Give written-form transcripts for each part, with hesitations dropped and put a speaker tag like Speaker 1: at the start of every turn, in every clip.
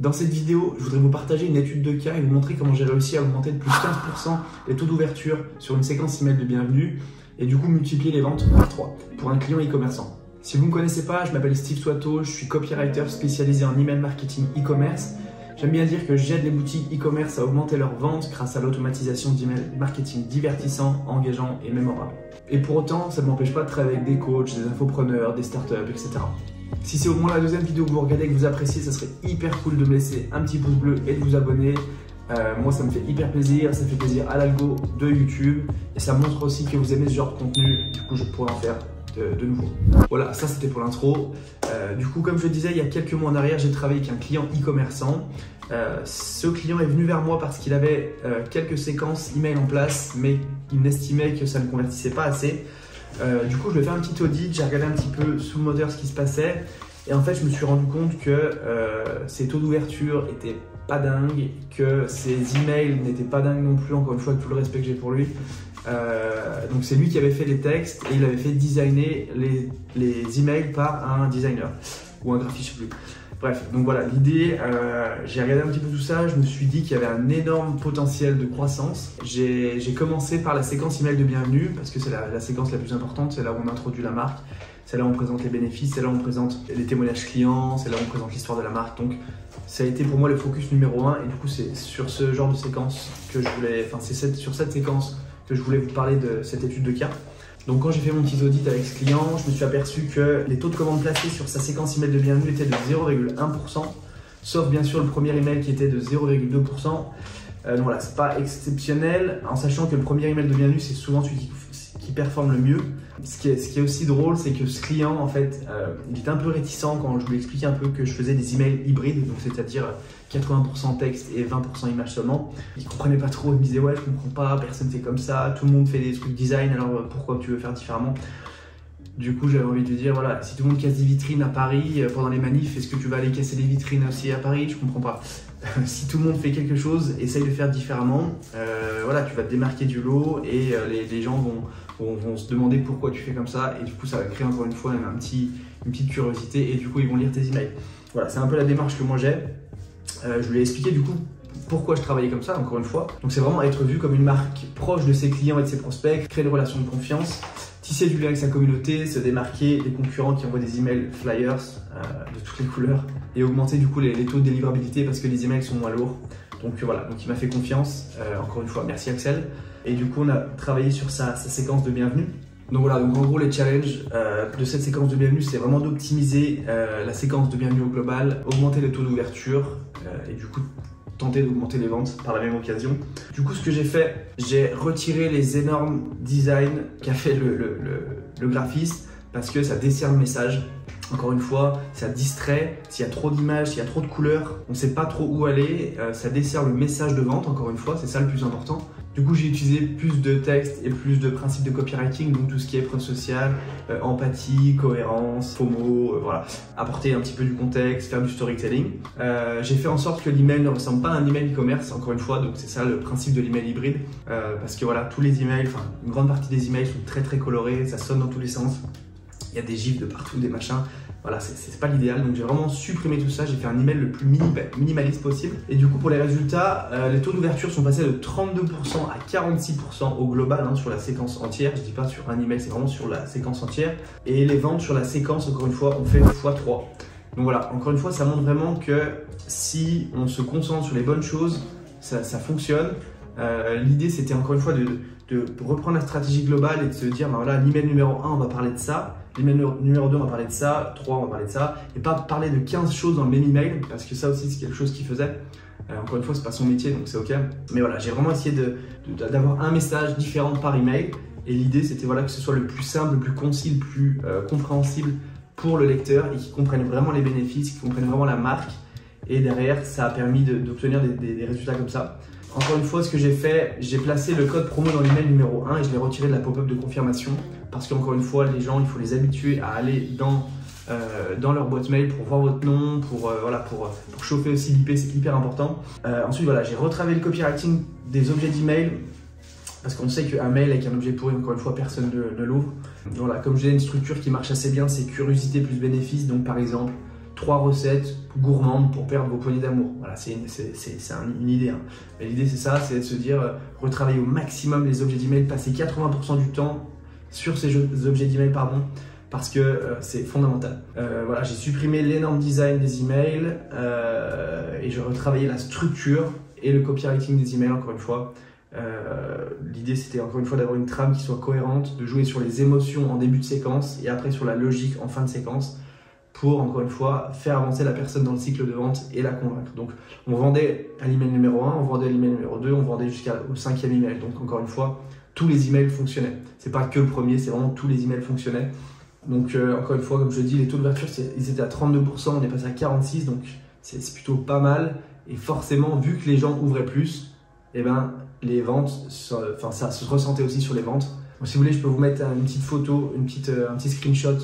Speaker 1: Dans cette vidéo, je voudrais vous partager une étude de cas et vous montrer comment j'ai réussi à augmenter de plus de 15% les taux d'ouverture sur une séquence email de bienvenue et du coup multiplier les ventes par 3 pour un client e-commerçant. Si vous ne me connaissez pas, je m'appelle Steve Swatto, je suis copywriter spécialisé en email marketing e-commerce. J'aime bien dire que j'aide les boutiques e-commerce à augmenter leurs ventes grâce à l'automatisation d'email marketing divertissant, engageant et mémorable. Et pour autant, ça ne m'empêche pas de travailler avec des coachs, des infopreneurs, des startups, etc. Si c'est au moins la deuxième vidéo que vous regardez et que vous appréciez, ça serait hyper cool de me laisser un petit pouce bleu et de vous abonner. Moi, ça me fait hyper plaisir, ça fait plaisir à l'algo de YouTube et ça montre aussi que vous aimez ce genre de contenu. Du coup, je pourrais en faire de nouveau. Voilà, ça c'était pour l'intro. Du coup, comme je le disais, il y a quelques mois en arrière, j'ai travaillé avec un client e-commerçant. Ce client est venu vers moi parce qu'il avait quelques séquences email en place, mais il estimait que ça ne convertissait pas assez. Du coup, je lui ai fait un petit audit, j'ai regardé un petit peu sous le moteur ce qui se passait. Et en fait, je me suis rendu compte que ses taux d'ouverture étaient pas dingues, que ses emails n'étaient pas dingues non plus, encore une fois, avec tout le respect que j'ai pour lui. Donc c'est lui qui avait fait les textes et il avait fait designer les emails par un designer ou un graphiste, je sais plus. Bref, donc voilà, l'idée, j'ai regardé un petit peu tout ça, je me suis dit qu'il y avait un énorme potentiel de croissance. J'ai commencé par la séquence email de bienvenue parce que c'est la séquence la plus importante, c'est là où on introduit la marque, c'est là où on présente les bénéfices, c'est là où on présente les témoignages clients, c'est là où on présente l'histoire de la marque. Donc ça a été pour moi le focus numéro 1 et du coup c'est sur ce genre de séquence que je voulais, enfin c'est sur cette séquence que je voulais vous parler de cette étude de cas. Donc quand j'ai fait mon petit audit avec ce client, je me suis aperçu que les taux de commande placés sur sa séquence email de bienvenue étaient de 0,1%, sauf bien sûr le premier email qui était de 0,2%. Donc voilà, c'est pas exceptionnel, en sachant que le premier email de bienvenue c'est souvent celui qui performe le mieux. Ce qui est aussi drôle, c'est que ce client, en fait, il était un peu réticent quand je lui expliquais un peu que je faisais des emails hybrides, donc c'est-à-dire 80% texte et 20% image seulement. Il comprenait pas trop, il me disait ouais, je comprends pas, personne fait comme ça, tout le monde fait des trucs design, alors pourquoi tu veux faire différemment? Du coup, j'avais envie de lui dire voilà, si tout le monde casse des vitrines à Paris pendant les manifs, est-ce que tu vas aller casser des vitrines aussi à Paris? Je comprends pas. Si tout le monde fait quelque chose, essaye de faire différemment. Voilà, tu vas te démarquer du lot et les gens vont se demander pourquoi tu fais comme ça et du coup ça va créer encore une fois une petite curiosité et du coup ils vont lire tes emails. Voilà, c'est un peu la démarche que moi j'ai. Je lui ai expliqué du coup pourquoi je travaillais comme ça, encore une fois. Donc c'est vraiment être vu comme une marque proche de ses clients et de ses prospects, créer une relation de confiance, tisser du lien avec sa communauté, se démarquer des concurrents qui envoient des emails flyers de toutes les couleurs et augmenter du coup les taux de délivrabilité parce que les emails sont moins lourds. Donc voilà, donc il m'a fait confiance, encore une fois, merci Axel. Et du coup, on a travaillé sur sa séquence de bienvenue. Donc voilà, donc en gros, les challenges de cette séquence de bienvenue, c'est vraiment d'optimiser la séquence de bienvenue au global, augmenter les taux d'ouverture et du coup, tenter d'augmenter les ventes par la même occasion. Du coup, ce que j'ai fait, j'ai retiré les énormes designs qu'a fait le graphiste parce que ça dessert le message. Encore une fois, ça distrait, s'il y a trop d'images, s'il y a trop de couleurs, on ne sait pas trop où aller, ça dessert le message de vente, encore une fois, c'est ça le plus important. Du coup, j'ai utilisé plus de texte et plus de principes de copywriting, donc tout ce qui est preuve sociale, empathie, cohérence, FOMO, voilà. Apporter un petit peu du contexte, faire du storytelling. J'ai fait en sorte que l'email ne ressemble pas à un email e-commerce, encore une fois, donc c'est ça le principe de l'email hybride, parce que voilà, tous les emails, enfin une grande partie des emails sont très très colorés, ça sonne dans tous les sens. Il y a des gifs de partout, des machins. Voilà, c'est pas l'idéal. Donc j'ai vraiment supprimé tout ça. J'ai fait un email le plus minimaliste possible. Et du coup, pour les résultats, les taux d'ouverture sont passés de 32% à 46% au global sur la séquence entière. Je dis pas sur un email, c'est vraiment sur la séquence entière. Et les ventes sur la séquence, encore une fois, ont fait x3. Donc voilà, encore une fois, ça montre vraiment que si on se concentre sur les bonnes choses, ça fonctionne. L'idée, c'était encore une fois de reprendre la stratégie globale et de se dire, ben voilà, l'email numéro 1, on va parler de ça. L'email numéro 2, on va parler de ça. 3, on va parler de ça. Et pas parler de 15 choses dans le même email, parce que ça aussi, c'est quelque chose qu'il faisait. Encore une fois, c'est pas son métier, donc c'est OK. Mais voilà, j'ai vraiment essayé d'avoir un message différent par email. Et l'idée, c'était voilà, que ce soit le plus simple, le plus concis, le plus compréhensible pour le lecteur et qu'il comprenne vraiment les bénéfices, qu'il comprenne vraiment la marque. Et derrière, ça a permis d'obtenir des résultats comme ça. Encore une fois, ce que j'ai fait, j'ai placé le code promo dans l'email numéro 1 et je l'ai retiré de la pop-up de confirmation parce qu'encore une fois, les gens, il faut les habituer à aller dans leur boîte mail pour voir votre nom, pour chauffer aussi l'IP, c'est hyper important. Ensuite, voilà, j'ai retravaillé le copywriting des objets d'email parce qu'on sait qu'un mail avec un objet pourri, encore une fois, personne ne l'ouvre. Voilà, comme j'ai une structure qui marche assez bien, c'est curiosité plus bénéfice. Donc par exemple, 3 recettes gourmandes pour perdre vos poignées d'amour. Voilà, c'est une idée. Hein. L'idée c'est ça, c'est de se dire retravailler au maximum les objets d'email, passer 80% du temps sur ces objets d'email, parce que c'est fondamental. Voilà, j'ai supprimé l'énorme design des emails et je retravaillais la structure et le copywriting des emails encore une fois. L'idée c'était encore une fois d'avoir une trame qui soit cohérente, de jouer sur les émotions en début de séquence et après sur la logique en fin de séquence pour encore une fois faire avancer la personne dans le cycle de vente et la convaincre. Donc on vendait à l'email numéro 1, on vendait à l'email numéro 2, on vendait jusqu'au 5e email. Donc encore une fois, tous les emails fonctionnaient. C'est pas que le premier, c'est vraiment tous les emails fonctionnaient. Donc encore une fois, comme je dis, les taux d'ouverture ils étaient à 32%, on est passé à 46%, donc c'est plutôt pas mal. Et forcément, vu que les gens ouvraient plus, eh ben, les ventes, ça se ressentait aussi sur les ventes. Donc, si vous voulez, je peux vous mettre une petite photo, un petit screenshot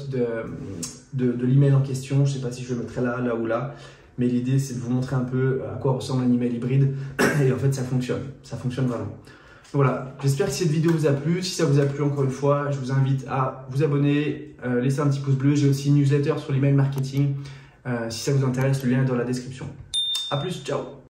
Speaker 1: de l'email en question. Je ne sais pas si je le mettrai là ou là, mais l'idée c'est de vous montrer un peu à quoi ressemble un email hybride. Et en fait, ça fonctionne vraiment. Voilà, j'espère que cette vidéo vous a plu. Si ça vous a plu, encore une fois, je vous invite à vous abonner, laisser un petit pouce bleu. J'ai aussi une newsletter sur l'email marketing. Si ça vous intéresse, le lien est dans la description. A plus, ciao!